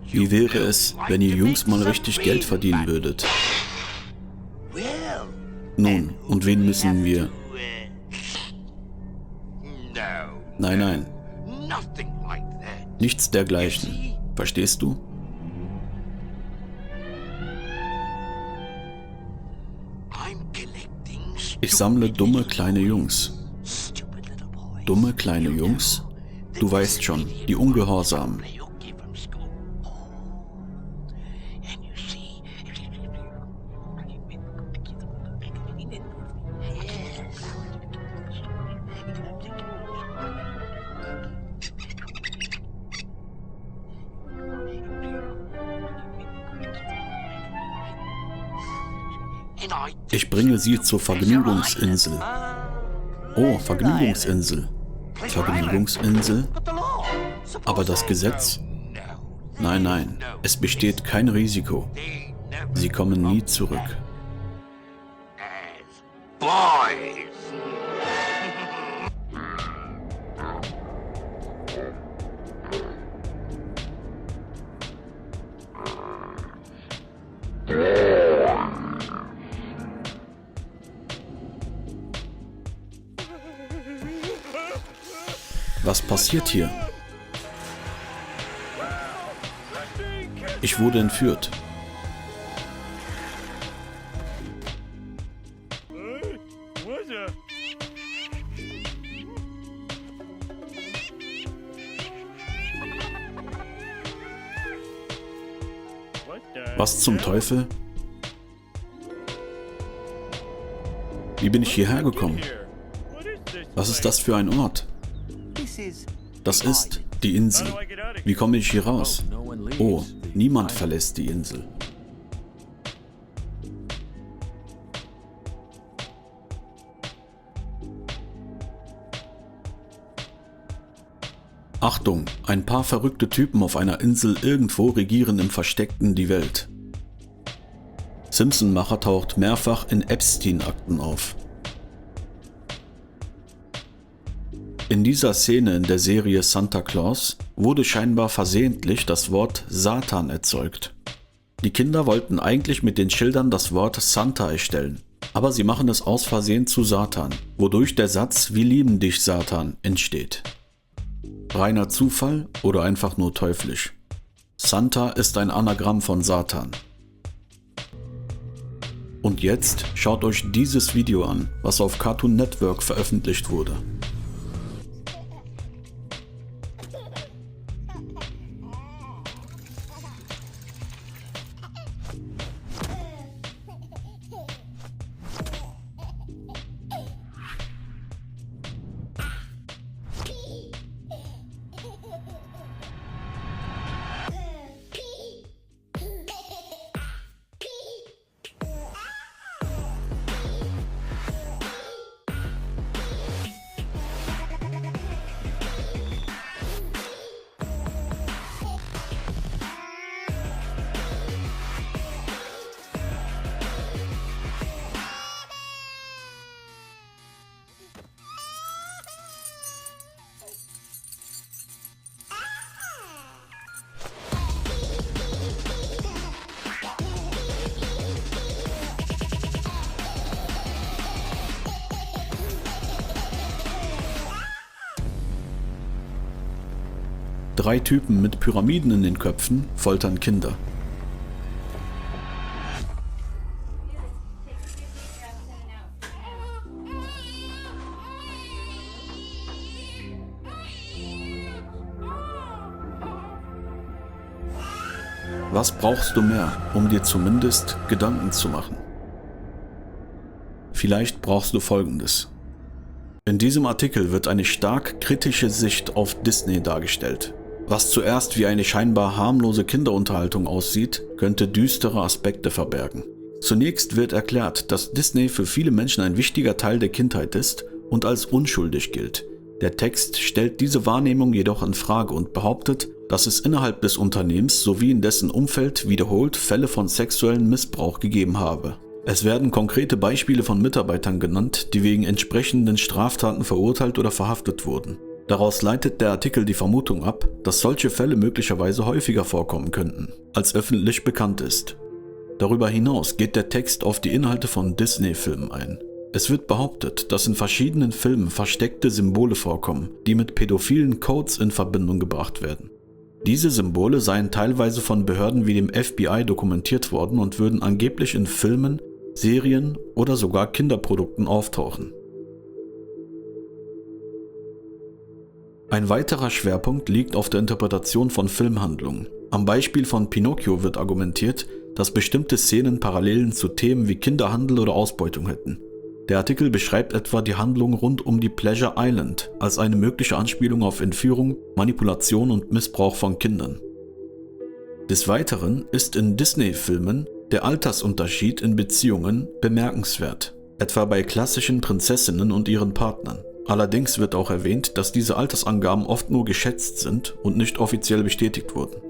Wie wäre es, wenn ihr Jungs mal richtig Geld verdienen würdet? Nun, und wen müssen wir? Nein, nein. Nichts dergleichen. Verstehst du? Ich sammle dumme kleine Jungs. Dumme kleine Jungs? Du weißt schon, die Ungehorsamen. Ich bringe sie zur Vergnügungsinsel. Oh, Vergnügungsinsel. Vergnügungsinsel? Aber das Gesetz? Nein, nein, es besteht kein Risiko. Sie kommen nie zurück. Was passiert hier? Ich wurde entführt. Was zum Teufel? Wie bin ich hierher gekommen? Was ist das für ein Ort? Das ist die Insel. Wie komme ich hier raus? Oh, niemand verlässt die Insel. Achtung, ein paar verrückte Typen auf einer Insel irgendwo regieren im Versteckten die Welt. Simpson-Macher taucht mehrfach in Epstein-Akten auf. In dieser Szene in der Serie Santa Claus wurde scheinbar versehentlich das Wort Satan erzeugt. Die Kinder wollten eigentlich mit den Schildern das Wort Santa erstellen, aber sie machen es aus Versehen zu Satan, wodurch der Satz „Wir lieben dich, Satan" entsteht. Reiner Zufall oder einfach nur teuflisch? Santa ist ein Anagramm von Satan. Und jetzt schaut euch dieses Video an, was auf Cartoon Network veröffentlicht wurde. Drei Typen mit Pyramiden in den Köpfen foltern Kinder. Was brauchst du mehr, um dir zumindest Gedanken zu machen? Vielleicht brauchst du Folgendes. In diesem Artikel wird eine stark kritische Sicht auf Disney dargestellt. Was zuerst wie eine scheinbar harmlose Kinderunterhaltung aussieht, könnte düstere Aspekte verbergen. Zunächst wird erklärt, dass Disney für viele Menschen ein wichtiger Teil der Kindheit ist und als unschuldig gilt. Der Text stellt diese Wahrnehmung jedoch in Frage und behauptet, dass es innerhalb des Unternehmens sowie in dessen Umfeld wiederholt Fälle von sexuellem Missbrauch gegeben habe. Es werden konkrete Beispiele von Mitarbeitern genannt, die wegen entsprechenden Straftaten verurteilt oder verhaftet wurden. Daraus leitet der Artikel die Vermutung ab, dass solche Fälle möglicherweise häufiger vorkommen könnten, als öffentlich bekannt ist. Darüber hinaus geht der Text auf die Inhalte von Disney-Filmen ein. Es wird behauptet, dass in verschiedenen Filmen versteckte Symbole vorkommen, die mit pädophilen Codes in Verbindung gebracht werden. Diese Symbole seien teilweise von Behörden wie dem FBI dokumentiert worden und würden angeblich in Filmen, Serien oder sogar Kinderprodukten auftauchen. Ein weiterer Schwerpunkt liegt auf der Interpretation von Filmhandlungen. Am Beispiel von Pinocchio wird argumentiert, dass bestimmte Szenen Parallelen zu Themen wie Kinderhandel oder Ausbeutung hätten. Der Artikel beschreibt etwa die Handlung rund um die Pleasure Island als eine mögliche Anspielung auf Entführung, Manipulation und Missbrauch von Kindern. Des Weiteren ist in Disney-Filmen der Altersunterschied in Beziehungen bemerkenswert, etwa bei klassischen Prinzessinnen und ihren Partnern. Allerdings wird auch erwähnt, dass diese Altersangaben oft nur geschätzt sind und nicht offiziell bestätigt wurden.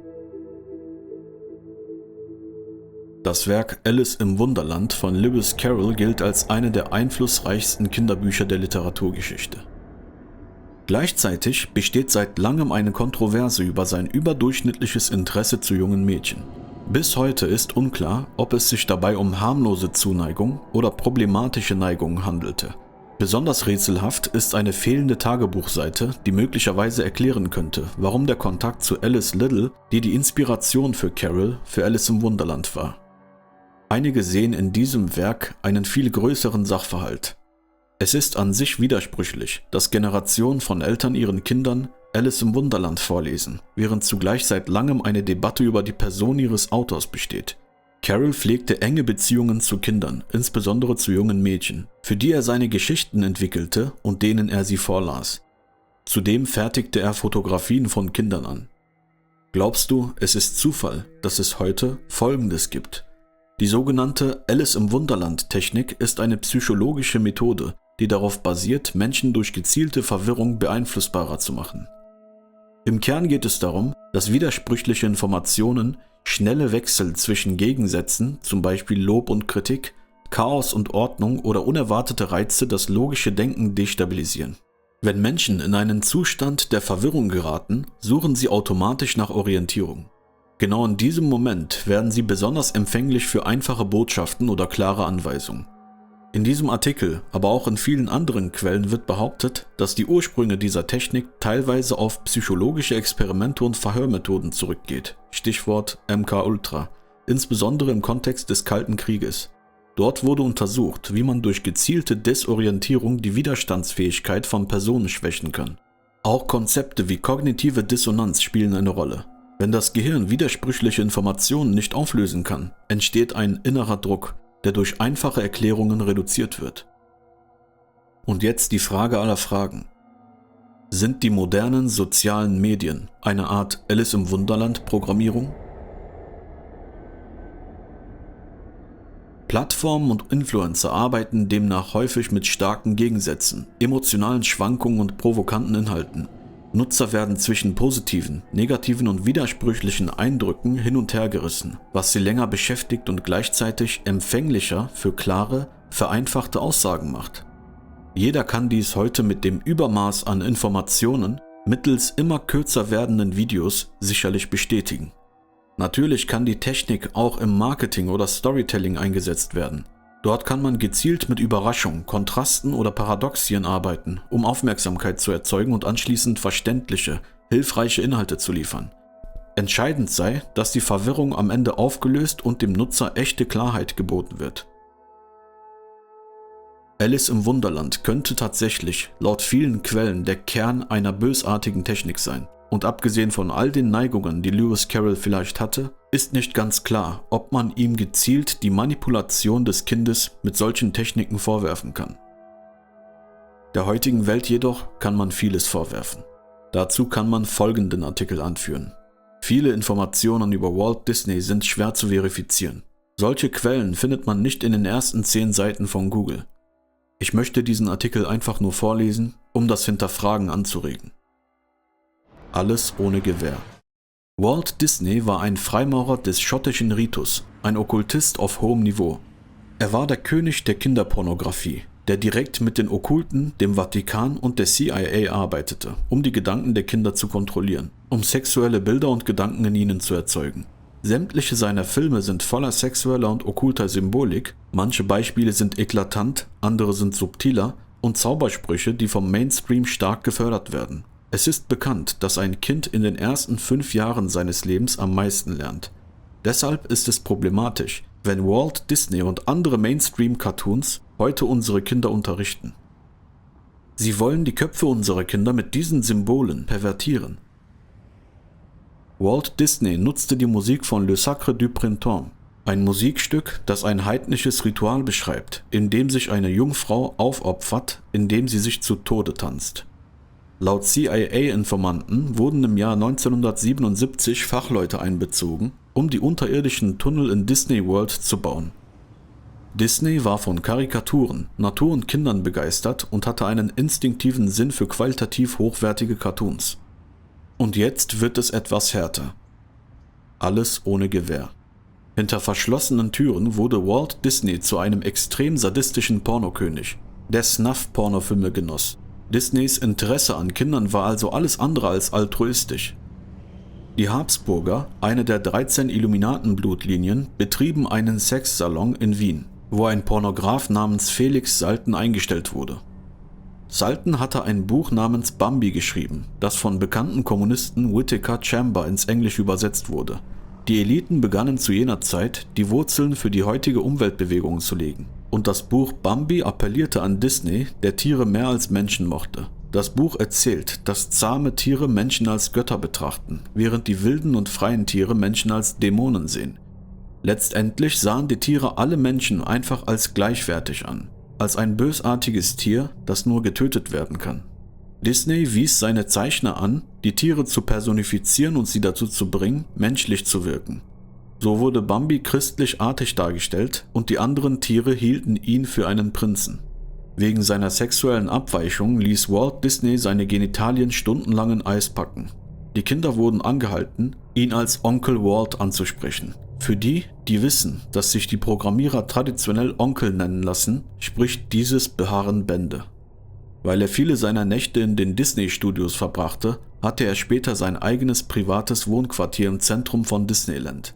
Das Werk Alice im Wunderland von Lewis Carroll gilt als eine der einflussreichsten Kinderbücher der Literaturgeschichte. Gleichzeitig besteht seit langem eine Kontroverse über sein überdurchschnittliches Interesse zu jungen Mädchen. Bis heute ist unklar, ob es sich dabei um harmlose Zuneigung oder problematische Neigungen handelte. Besonders rätselhaft ist eine fehlende Tagebuchseite, die möglicherweise erklären könnte, warum der Kontakt zu Alice Liddell, die Inspiration für Carroll für Alice im Wunderland war. Einige sehen in diesem Werk einen viel größeren Sachverhalt. Es ist an sich widersprüchlich, dass Generationen von Eltern ihren Kindern Alice im Wunderland vorlesen, während zugleich seit langem eine Debatte über die Person ihres Autors besteht. Carroll pflegte enge Beziehungen zu Kindern, insbesondere zu jungen Mädchen, für die er seine Geschichten entwickelte und denen er sie vorlas. Zudem fertigte er Fotografien von Kindern an. Glaubst du, es ist Zufall, dass es heute Folgendes gibt? Die sogenannte Alice im Wunderland-Technik ist eine psychologische Methode, die darauf basiert, Menschen durch gezielte Verwirrung beeinflussbarer zu machen. Im Kern geht es darum, dass widersprüchliche Informationen schnelle Wechsel zwischen Gegensätzen, zum Beispiel Lob und Kritik, Chaos und Ordnung oder unerwartete Reize das logische Denken destabilisieren. Wenn Menschen in einen Zustand der Verwirrung geraten, suchen sie automatisch nach Orientierung. Genau in diesem Moment werden sie besonders empfänglich für einfache Botschaften oder klare Anweisungen. In diesem Artikel, aber auch in vielen anderen Quellen wird behauptet, dass die Ursprünge dieser Technik teilweise auf psychologische Experimente und Verhörmethoden zurückgeht, Stichwort MK-Ultra, insbesondere im Kontext des Kalten Krieges. Dort wurde untersucht, wie man durch gezielte Desorientierung die Widerstandsfähigkeit von Personen schwächen kann. Auch Konzepte wie kognitive Dissonanz spielen eine Rolle. Wenn das Gehirn widersprüchliche Informationen nicht auflösen kann, entsteht ein innerer Druck, der durch einfache Erklärungen reduziert wird. Und jetzt die Frage aller Fragen. Sind die modernen sozialen Medien eine Art Alice im Wunderland-Programmierung? Plattformen und Influencer arbeiten demnach häufig mit starken Gegensätzen, emotionalen Schwankungen und provokanten Inhalten. Nutzer werden zwischen positiven, negativen und widersprüchlichen Eindrücken hin und her gerissen, was sie länger beschäftigt und gleichzeitig empfänglicher für klare, vereinfachte Aussagen macht. Jeder kann dies heute mit dem Übermaß an Informationen mittels immer kürzer werdenden Videos sicherlich bestätigen. Natürlich kann die Technik auch im Marketing oder Storytelling eingesetzt werden. Dort kann man gezielt mit Überraschung, Kontrasten oder Paradoxien arbeiten, um Aufmerksamkeit zu erzeugen und anschließend verständliche, hilfreiche Inhalte zu liefern. Entscheidend sei, dass die Verwirrung am Ende aufgelöst und dem Nutzer echte Klarheit geboten wird. Alice im Wunderland könnte tatsächlich, laut vielen Quellen, der Kern einer bösartigen Technik sein. Und abgesehen von all den Neigungen, die Lewis Carroll vielleicht hatte, ist nicht ganz klar, ob man ihm gezielt die Manipulation des Kindes mit solchen Techniken vorwerfen kann. Der heutigen Welt jedoch kann man vieles vorwerfen. Dazu kann man folgenden Artikel anführen. Viele Informationen über Walt Disney sind schwer zu verifizieren. Solche Quellen findet man nicht in den ersten 10 Seiten von Google. Ich möchte diesen Artikel einfach nur vorlesen, um das Hinterfragen anzuregen. Alles ohne Gewähr. Walt Disney war ein Freimaurer des schottischen Ritus, ein Okkultist auf hohem Niveau. Er war der König der Kinderpornografie, der direkt mit den Okkulten, dem Vatikan und der CIA arbeitete, um die Gedanken der Kinder zu kontrollieren, um sexuelle Bilder und Gedanken in ihnen zu erzeugen. Sämtliche seiner Filme sind voller sexueller und okkulter Symbolik, manche Beispiele sind eklatant, andere sind subtiler und Zaubersprüche, die vom Mainstream stark gefördert werden. Es ist bekannt, dass ein Kind in den ersten 5 Jahren seines Lebens am meisten lernt. Deshalb ist es problematisch, wenn Walt Disney und andere Mainstream-Cartoons heute unsere Kinder unterrichten. Sie wollen die Köpfe unserer Kinder mit diesen Symbolen pervertieren. Walt Disney nutzte die Musik von Le Sacre du Printemps, ein Musikstück, das ein heidnisches Ritual beschreibt, in dem sich eine Jungfrau aufopfert, indem sie sich zu Tode tanzt. Laut CIA-Informanten wurden im Jahr 1977 Fachleute einbezogen, um die unterirdischen Tunnel in Disney World zu bauen. Disney war von Karikaturen, Natur und Kindern begeistert und hatte einen instinktiven Sinn für qualitativ hochwertige Cartoons. Und jetzt wird es etwas härter. Alles ohne Gewehr. Hinter verschlossenen Türen wurde Walt Disney zu einem extrem sadistischen Pornokönig, der Snuff-Pornofilme genoss. Disneys Interesse an Kindern war also alles andere als altruistisch. Die Habsburger, eine der 13 Illuminatenblutlinien, betrieben einen Sexsalon in Wien, wo ein Pornograf namens Felix Salten eingestellt wurde. Salten hatte ein Buch namens Bambi geschrieben, das von bekannten Kommunisten Whittaker Chamber ins Englische übersetzt wurde. Die Eliten begannen zu jener Zeit, die Wurzeln für die heutige Umweltbewegung zu legen. Und das Buch Bambi appellierte an Disney, der Tiere mehr als Menschen mochte. Das Buch erzählt, dass zahme Tiere Menschen als Götter betrachten, während die wilden und freien Tiere Menschen als Dämonen sehen. Letztendlich sahen die Tiere alle Menschen einfach als gleichwertig an, als ein bösartiges Tier, das nur getötet werden kann. Disney wies seine Zeichner an, die Tiere zu personifizieren und sie dazu zu bringen, menschlich zu wirken. So wurde Bambi christlich artig dargestellt und die anderen Tiere hielten ihn für einen Prinzen. Wegen seiner sexuellen Abweichung ließ Walt Disney seine Genitalien stundenlang in Eis packen. Die Kinder wurden angehalten, ihn als Onkel Walt anzusprechen. Für die, die wissen, dass sich die Programmierer traditionell Onkel nennen lassen, spricht dieses Beharren Bände. Weil er viele seiner Nächte in den Disney-Studios verbrachte, hatte er später sein eigenes privates Wohnquartier im Zentrum von Disneyland.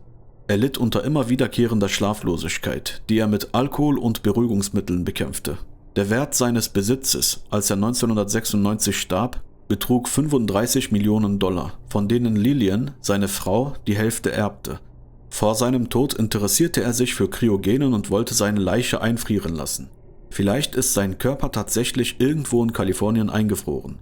Er litt unter immer wiederkehrender Schlaflosigkeit, die er mit Alkohol und Beruhigungsmitteln bekämpfte. Der Wert seines Besitzes, als er 1996 starb, betrug $35 Millionen, von denen Lillian, seine Frau, die Hälfte erbte. Vor seinem Tod interessierte er sich für Kryogenen und wollte seine Leiche einfrieren lassen. Vielleicht ist sein Körper tatsächlich irgendwo in Kalifornien eingefroren.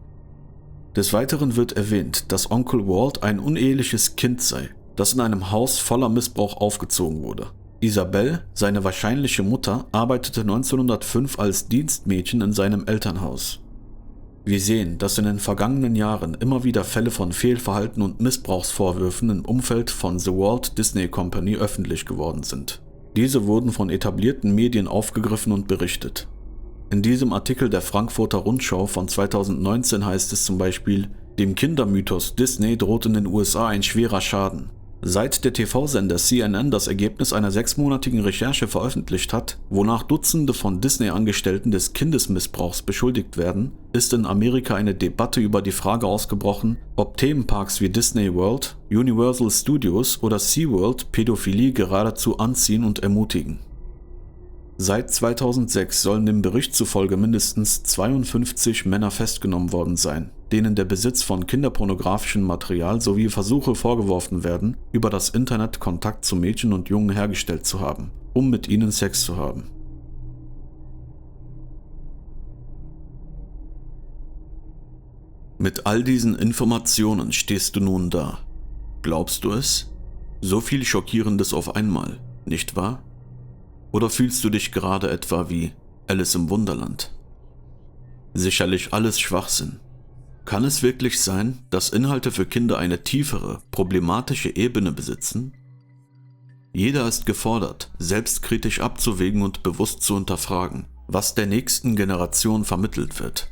Des Weiteren wird erwähnt, dass Onkel Walt ein uneheliches Kind sei, das in einem Haus voller Missbrauch aufgezogen wurde. Isabelle, seine wahrscheinliche Mutter, arbeitete 1905 als Dienstmädchen in seinem Elternhaus. Wir sehen, dass in den vergangenen Jahren immer wieder Fälle von Fehlverhalten und Missbrauchsvorwürfen im Umfeld von The Walt Disney Company öffentlich geworden sind. Diese wurden von etablierten Medien aufgegriffen und berichtet. In diesem Artikel der Frankfurter Rundschau von 2019 heißt es zum Beispiel: Dem Kindermythos Disney droht in den USA ein schwerer Schaden. Seit der TV-Sender CNN das Ergebnis einer 6-monatigen Recherche veröffentlicht hat, wonach Dutzende von Disney-Angestellten des Kindesmissbrauchs beschuldigt werden, ist in Amerika eine Debatte über die Frage ausgebrochen, ob Themenparks wie Disney World, Universal Studios oder SeaWorld Pädophilie geradezu anziehen und ermutigen. Seit 2006 sollen dem Bericht zufolge mindestens 52 Männer festgenommen worden sein, denen der Besitz von kinderpornografischem Material sowie Versuche vorgeworfen werden, über das Internet Kontakt zu Mädchen und Jungen hergestellt zu haben, um mit ihnen Sex zu haben. Mit all diesen Informationen stehst du nun da. Glaubst du es? So viel Schockierendes auf einmal, nicht wahr? Oder fühlst du dich gerade etwa wie Alice im Wunderland? Sicherlich alles Schwachsinn. Kann es wirklich sein, dass Inhalte für Kinder eine tiefere, problematische Ebene besitzen? Jeder ist gefordert, selbstkritisch abzuwägen und bewusst zu hinterfragen, was der nächsten Generation vermittelt wird.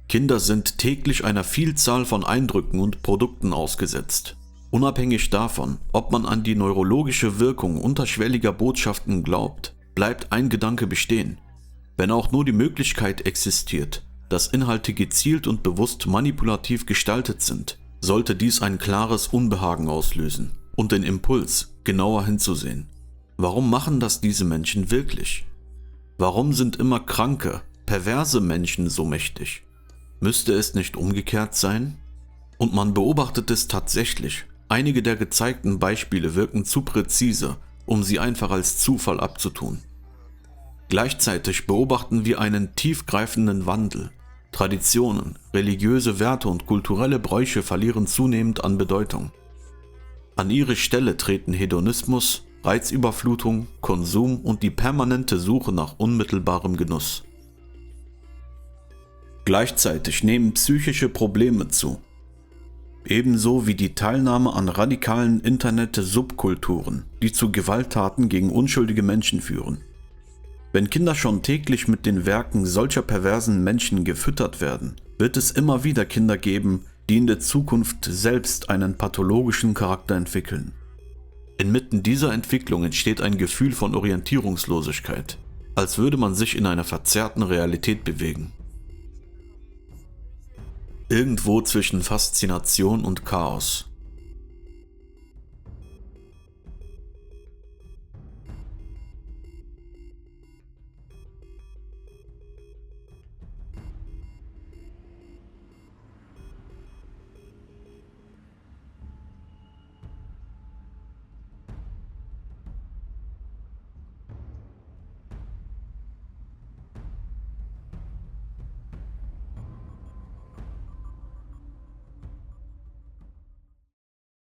Kinder sind täglich einer Vielzahl von Eindrücken und Produkten ausgesetzt. Unabhängig davon, ob man an die neurologische Wirkung unterschwelliger Botschaften glaubt, bleibt ein Gedanke bestehen. Wenn auch nur die Möglichkeit existiert, dass Inhalte gezielt und bewusst manipulativ gestaltet sind, sollte dies ein klares Unbehagen auslösen und den Impuls, genauer hinzusehen. Warum machen das diese Menschen wirklich? Warum sind immer kranke, perverse Menschen so mächtig? Müsste es nicht umgekehrt sein? Und man beobachtet es tatsächlich. Einige der gezeigten Beispiele wirken zu präzise, um sie einfach als Zufall abzutun. Gleichzeitig beobachten wir einen tiefgreifenden Wandel. Traditionen, religiöse Werte und kulturelle Bräuche verlieren zunehmend an Bedeutung. An ihre Stelle treten Hedonismus, Reizüberflutung, Konsum und die permanente Suche nach unmittelbarem Genuss. Gleichzeitig nehmen psychische Probleme zu. Ebenso wie die Teilnahme an radikalen Internet-Subkulturen, die zu Gewalttaten gegen unschuldige Menschen führen. Wenn Kinder schon täglich mit den Werken solcher perversen Menschen gefüttert werden, wird es immer wieder Kinder geben, die in der Zukunft selbst einen pathologischen Charakter entwickeln. Inmitten dieser Entwicklung entsteht ein Gefühl von Orientierungslosigkeit, als würde man sich in einer verzerrten Realität bewegen. Irgendwo zwischen Faszination und Chaos.